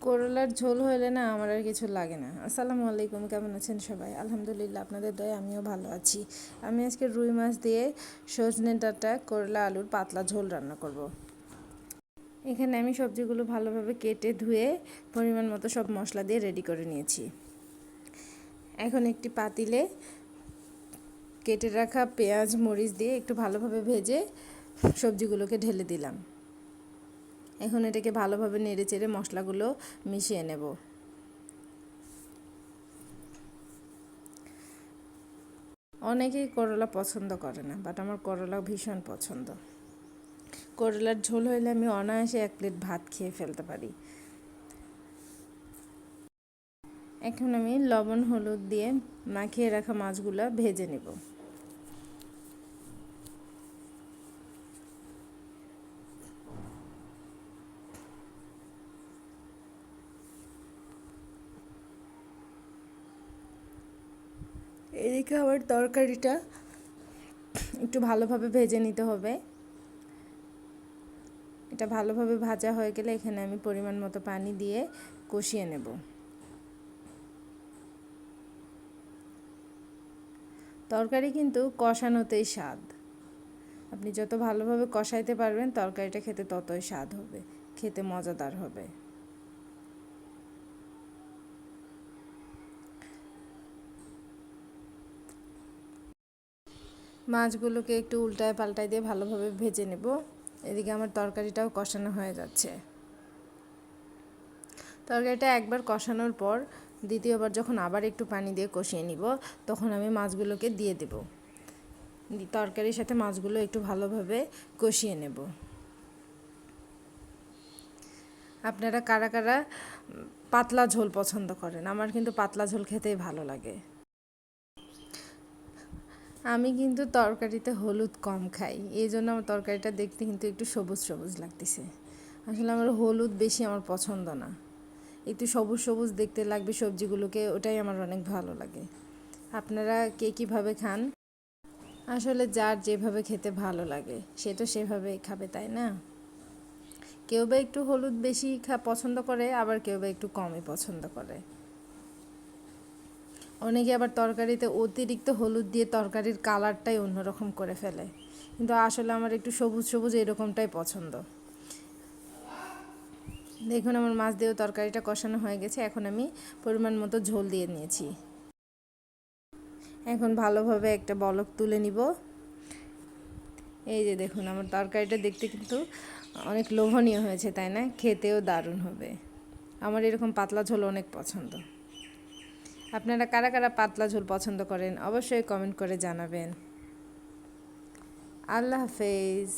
করলার ঝোল হলে না আমার আর কিছু লাগে না। আসসালামু আলাইকুম, কেমন আছেন সবাই? আলহামদুলিল্লাহ, আপনাদের দয়ায় আমিও ভালো আছি। আমি আজকে রুই মাছ দিয়ে সজনে ডাঁটা করলা আলুর পাতলা ঝোল রান্না করব। এখানে আমি সবজিগুলো ভালোভাবে কেটে ধুয়ে পরিমাণ মতো সব মশলা দিয়ে রেডি করে নিয়েছি। এখন একটি পাতিলে কেটে রাখা পেঁয়াজ মরিচ দিয়ে একটু ভালোভাবে ভেজে সবজিগুলোকে ঢেলে দিলাম। এখন এটাকে ভালোভাবে নেড়ে চেড়ে মশলাগুলো মিশিয়ে নেব। অনেকেই করলা পছন্দ করে না, বাট আমার করলা ভীষণ পছন্দ। করলার ঝোল হইলে আমি অনায়াসে 1 প্লেট ভাত খেয়ে ফেলতে পারি। এখন আমি লবণ হলুদ দিয়ে মাখিয়ে রাখা মাছগুলো ভেজে নেব। এদিকে আবার তরকারিটা একটু ভালোভাবে ভেজে নিতে হবে। এটা ভালোভাবে ভাজা হয়ে গেলে এখানে আমি পরিমাণ মতো পানি দিয়ে কষিয়ে নেব। তরকারি কিন্তু কষানোতেই স্বাদ। আপনি যত ভালোভাবে কষাইতে পারবেন তরকারিটা খেতে ততই স্বাদ হবে, খেতে মজাদার হবে। মাছগুলোকে একটু উল্টায় পাল্টায় দিয়ে ভালোভাবে ভেজে নেব। এদিকে আমার তরকারিটাও কষানো হয়ে যাচ্ছে। তরকারিটা একবার কষানোর পর দ্বিতীয়বার যখন আবার একটু পানি দিয়ে কষিয়ে নিব, তখন আমি মাছগুলোকে দিয়ে দেব। তরকারির সাথে মাছগুলো একটু ভালোভাবে কষিয়ে নেব। আপনারা কারা কারা পাতলা ঝোল পছন্দ করেন? আমার কিন্তু পাতলা ঝোল খেতেই ভালো লাগে। আমি কিন্তু তরকারিতে হলুদ কম খাই, এই জন্য আমার তরকারিটা দেখতে কিন্তু একটু সবুজ সবুজ লাগতেছে। আসলে আমার হলুদ বেশি আমার পছন্দ না, একটু সবুজ সবুজ দেখতে লাগবে সবজিগুলোকে, ওটাই আমার অনেক ভালো লাগে। আপনারা কে কীভাবে খান? আসলে যার যেভাবে খেতে ভালো লাগে সে তো সেভাবেই খাবে, তাই না? কেউ বা একটু হলুদ বেশি পছন্দ করে, আবার কেউ বা একটু কমই পছন্দ করে। অনেকে আবার তরকারিতে অতিরিক্ত হলুদ দিয়ে তরকারির কালারটাই অন্যরকম করে ফেলে, কিন্তু আসলে আমার একটু সবুজ সবুজ এরকমটাই পছন্দ। দেখুন আমার মাছ দিয়েও তরকারিটা কষানো হয়ে গেছে। এখন আমি পরিমাণ মতো ঝোল দিয়ে নিয়েছি। এখন ভালোভাবে একটা বলক তুলে নিব। এই যে দেখুন আমার তরকারিটা দেখতে কিন্তু অনেক লোভনীয় হয়েছে, তাই না? খেতেও দারুণ হবে। আমার এরকম পাতলা ঝোল অনেক পছন্দ। আপনারা কারা কারা পাতলা ঝোল পছন্দ করেন অবশ্যই কমেন্ট করে জানাবেন। আল্লাহ হাফেজ।